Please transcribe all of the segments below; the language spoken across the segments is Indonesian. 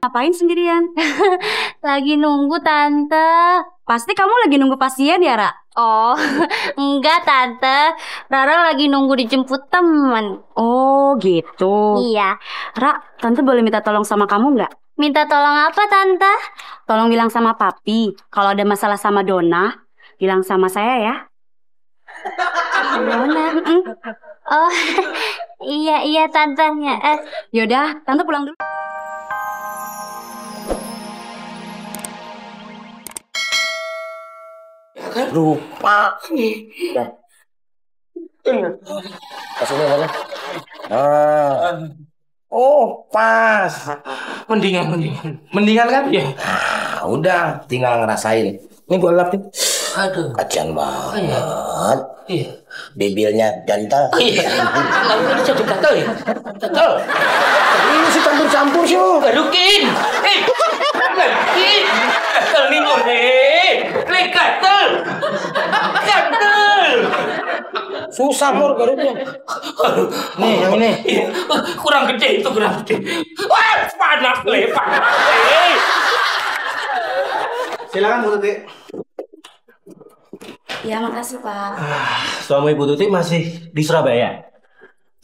Ngapain sendirian? Lagi nunggu Tante. Pasti kamu lagi nunggu pasien ya, Ra? Oh, enggak Tante. Rara lagi nunggu dijemput teman. Oh gitu. Iya. Ra, Tante boleh minta tolong sama kamu nggak? Minta tolong apa Tante? Tolong bilang sama Papi, kalau ada masalah sama Dona, bilang sama saya ya. Dona? Oh, iya Tante. Yaudah, Tante pulang dulu. Lupa. Kasihnya mana? Oh, pas. Mendingan kan ya? Udah, tinggal ngerasain. Ini gue lap nih. Aduh. Kasian banget. Iya. Bibirnya jantel. Iya. Lalu ini jadi gatel ya? Gatel. Ini sih campur-campur sih lo. Garukin. Lagi. Gatel nih lo nih. Gatel. Gatel. Susah mur garuknya. Nih, yang ini. Kurang gede itu, kurang gede. Wah, panas lepak. Silakan Bu Tuti. Ya, makasih Pak. Suami Ibu Tuti masih di Surabaya.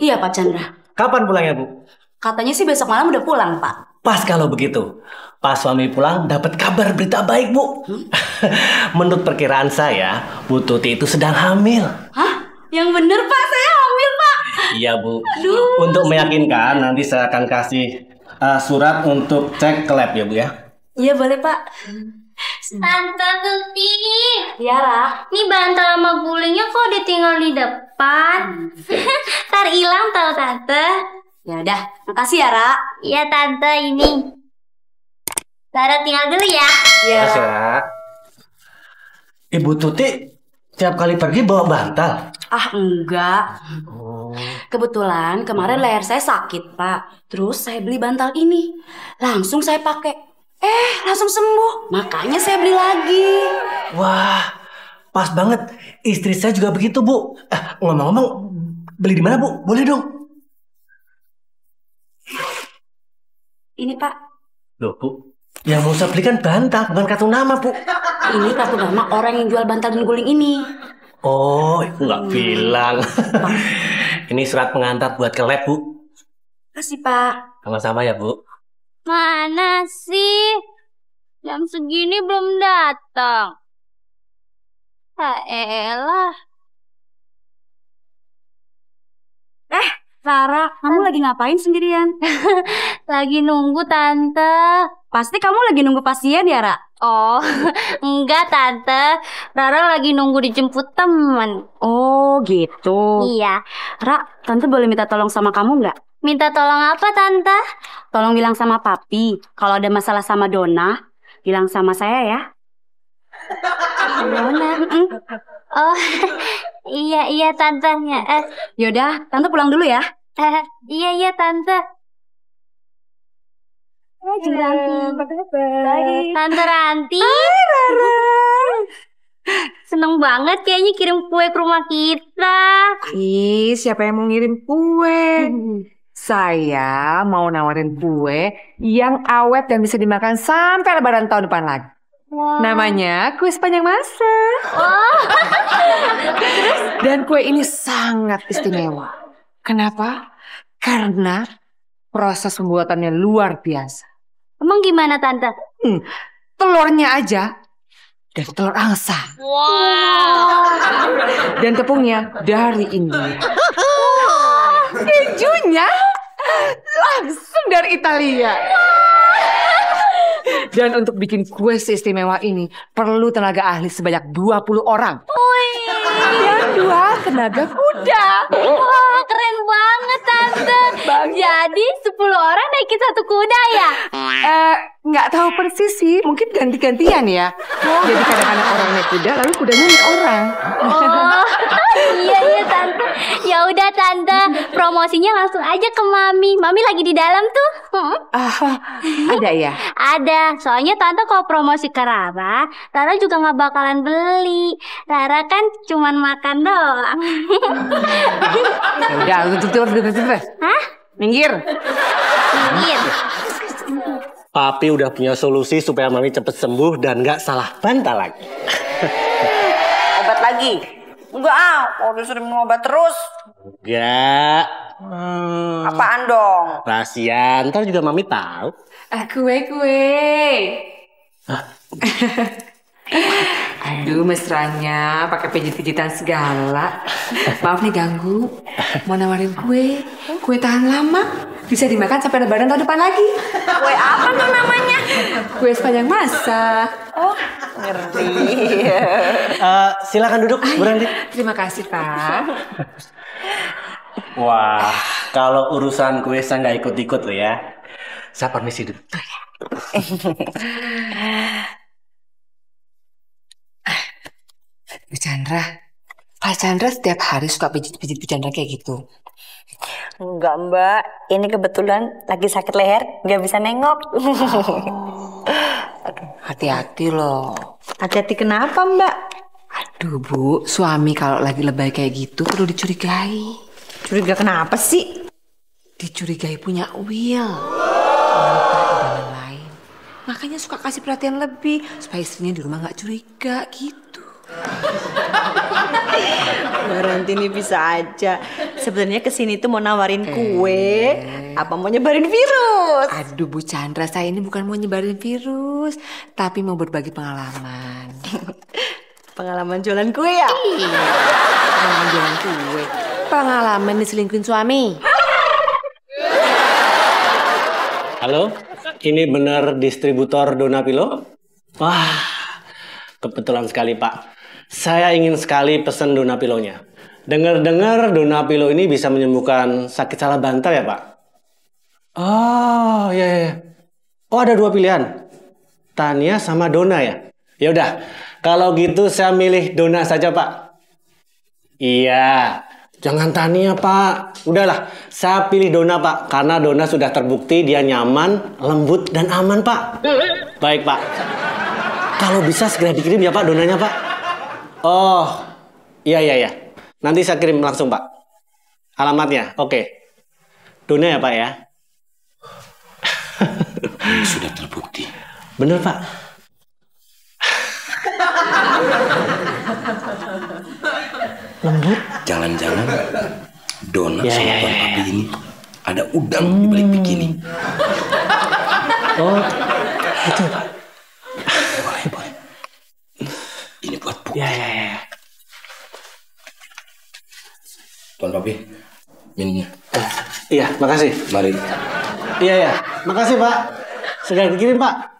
Iya Pak Chandra. Kapan pulangnya Bu? Katanya sih besok malam udah pulang Pak. Pas kalau begitu. Pas suami pulang dapat kabar berita baik Bu. Menurut perkiraan saya, Bu Tuti itu sedang hamil. Hah? Yang bener Pak, saya hamil Pak. Iya Bu. Aduh. Untuk meyakinkan nanti saya akan kasih surat untuk cek ke lab ya Bu ya. Iya boleh Pak. Tante Tuti. Iya Ra. Ini bantal sama gulingnya kok ditinggal di depan? Ntar hilang tau Tante. Ya udah, makasih ya Ra. Iya Tante, ini. Rara tinggal dulu ya. Iya. Ya. Ibu Tuti tiap kali pergi bawa bantal. Ah enggak. Oh. Kebetulan kemarin leher saya sakit Pak. Terus saya beli bantal ini. Langsung saya pakai. Langsung sembuh. Makanya saya beli lagi. Wah, pas banget. Istri saya juga begitu Bu. Ngomong-ngomong, beli di mana Bu? Boleh dong. Ini Pak. Loh Bu, yang mau saya belikan bantal, bukan kartu nama Bu. Ini kartu nama orang yang jual bantal dan guling ini. Oh, itu nggak bilang. Ini surat pengantar buat ke lab Bu. Kasih Pak. Sama-sama ya Bu. Mana sih? Jam segini belum datang. Elah. Rara, kamu lagi ngapain sendirian? Lagi nunggu Tante. Pasti kamu lagi nunggu pasien ya, Ra? Oh, enggak Tante. Rara lagi nunggu dijemput teman. Oh, gitu. Iya. Ra, Tante boleh minta tolong sama kamu nggak? Minta tolong apa Tante? Tolong bilang sama Papi, kalau ada masalah sama Dona, bilang sama saya ya. Dona? Oh, iya Tante. Yaudah, Tante pulang dulu ya. Iya Tante. Tante Ranti. Hai Rara. Seneng banget kayaknya kirim kue ke rumah kita. Ih, siapa yang mau ngirim kue? Saya mau nawarin kue yang awet dan bisa dimakan sampai Lebaran tahun depan lagi. Wow. Namanya kue sepanjang masa. Oh. Dan kue ini sangat istimewa. Kenapa? Karena proses pembuatannya luar biasa. Emang gimana Tante? Telurnya aja dari telur angsa. Wow. Dan tepungnya dari India. Kejunya langsung dari Italia. Dan untuk bikin kue seistimewa ini perlu tenaga ahli sebanyak 20 orang. Dan 2 tenaga kuda. Wah, keren banget Tante. Jadi 10 orang naikin 1 kuda ya? Nggak tahu persis sih, mungkin ganti-gantian ya. Jadi kadang-kadang orang naik kuda, lalu kudanya naik orang. Oh, iya Tante. Ya udah Tante, promosinya langsung aja ke Mami. Mami lagi di dalam tuh. Ada ya? Ada, soalnya Tante kalau promosi ke Rara, Rara juga nggak bakalan beli. Rara kan cuman makan doang. Udah, tutup. Hah? Minggir. Minggir. Papi udah punya solusi supaya Mami cepet sembuh dan nggak salah bantal lagi. Obat lagi? Enggak kalau udah sering minum obat terus. Enggak. Apaan dong? Rahasia, ntar juga Mami tahu. Kue. Aduh, mesranya pakai pijit-pijitan segala. Maaf nih ganggu. Mau nawarin kue. Kue tahan lama. Bisa dimakan sampai lebaran tahun depan lagi. Kue apa tuh namanya? Kue sepanjang masa. Oh, ngerti. Silakan duduk, Bu Ranti. Terima kasih, Pak. Wah, kalau urusan kue saya nggak ikut-ikut loh ya. Saya permisi dulu. Bu Chandra, Pak Chandra setiap hari suka pijit-pijit Bu Chandra kayak gitu. Enggak mbak, ini kebetulan lagi sakit leher, nggak bisa nengok. Hati-hati loh. Hati-hati kenapa mbak? Aduh Bu, suami kalau lagi lebay kayak gitu perlu dicurigai. Curiga kenapa sih? Dicurigai punya will. Wanita idaman lain. Makanya suka kasih perhatian lebih supaya istrinya di rumah nggak curiga gitu. Mbak Ranti ini bisa aja. Sebenarnya kesini tuh mau nawarin kue, apa mau nyebarin virus? Aduh Bu Chandra, saya ini bukan mau nyebarin virus, tapi mau berbagi pengalaman. Pengalaman jualan kue ya? Iya, pengalaman jualan kue. Pengalaman diselingkuhin suami. Halo, ini benar distributor Donapilo? Wah, kebetulan sekali Pak. Saya ingin sekali pesan Donapilonya. Dengar-dengar Donapilo ini bisa menyembuhkan sakit salah bantal ya Pak? Oh, iya. Oh, ada 2 pilihan. Tania sama Dona ya? Ya udah, kalau gitu saya milih Dona saja Pak. Iya, jangan Tania Pak. Udahlah, saya pilih Dona Pak. Karena Dona sudah terbukti dia nyaman, lembut, dan aman Pak. Baik Pak. Kalau bisa segera dikirim ya Pak Donanya Pak. Oh, iya. Nanti saya kirim langsung Pak. Alamatnya, oke. Dona ya Pak ya. Ini sudah terbukti. Bener Pak. Lembut. Jangan-jangan Dona sama Tuan Papi ini ada udang di balik bikini. Oh, itu Pak. Boleh. Ini buat bukti. Ya. Tuan Papi, minumnya. Iya, makasih. Mari. Iya. Makasih Pak. Segera dikirim Pak.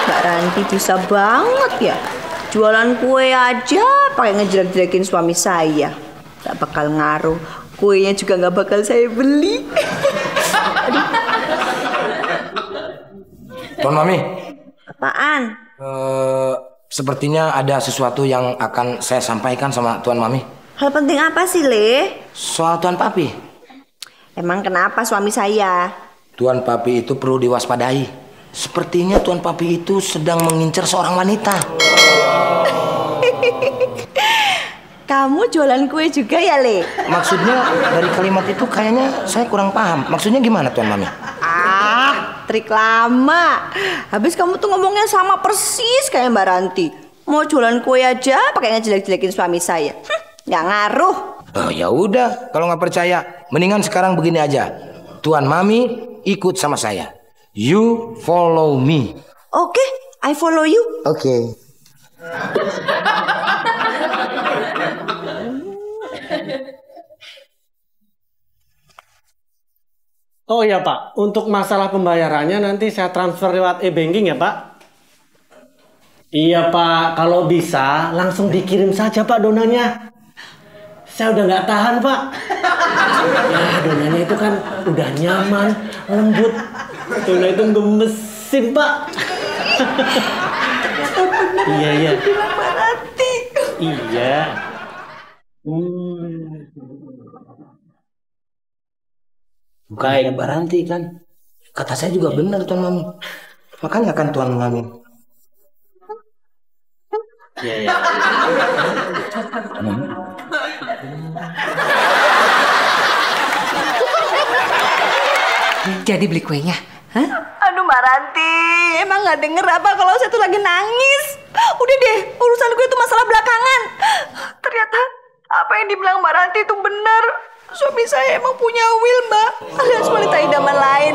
Mbak Ranti bisa banget ya. Jualan kue aja pakai ngejelek-jelekin suami saya. Gak bakal ngaruh. Kuenya juga gak bakal saya beli. Tuan Mami, Apaan? sepertinya ada sesuatu yang akan saya sampaikan sama Tuan Mami. Hal penting apa sih, Le? Soal Tuan Papi. Emang kenapa suami saya? Tuan Papi itu perlu diwaspadai. Sepertinya Tuan Papi itu sedang mengincar seorang wanita. Kamu jualan kue juga ya, Le? Maksudnya dari kalimat itu kayaknya saya kurang paham. Maksudnya gimana Tuan Mami? Trik lama. Habis kamu tuh ngomongnya sama persis kayak Mbak Ranti. Mau jualan kue aja pakai ngejelek-jelekin suami saya. Nggak ngaruh. Oh ya udah, kalau nggak percaya, mendingan sekarang begini aja. Tuan Mami ikut sama saya. You follow me. Oke, I follow you. Oke. Oh iya Pak, untuk masalah pembayarannya nanti saya transfer lewat e-banking ya Pak. Iya Pak, kalau bisa langsung dikirim saja Pak donanya. Saya udah nggak tahan Pak. Nah donanya itu kan udah nyaman, lembut. Dona itu gemesin Pak. Iya. Iya. Bukan Mbak Ranti kan? Kata saya juga benar Tuan Mami. Makanya kan Tuan Mami. Iya. Jadi beli kuenya? Hah? Aduh Mbak Ranti, emang nggak denger apa kalau saya tuh lagi nangis? Udah deh, urusan gue itu masalah belakangan. Ternyata apa yang dibilang Mbak Ranti itu benar. Suami saya emang punya will, Mbak, alias wanita idaman lain.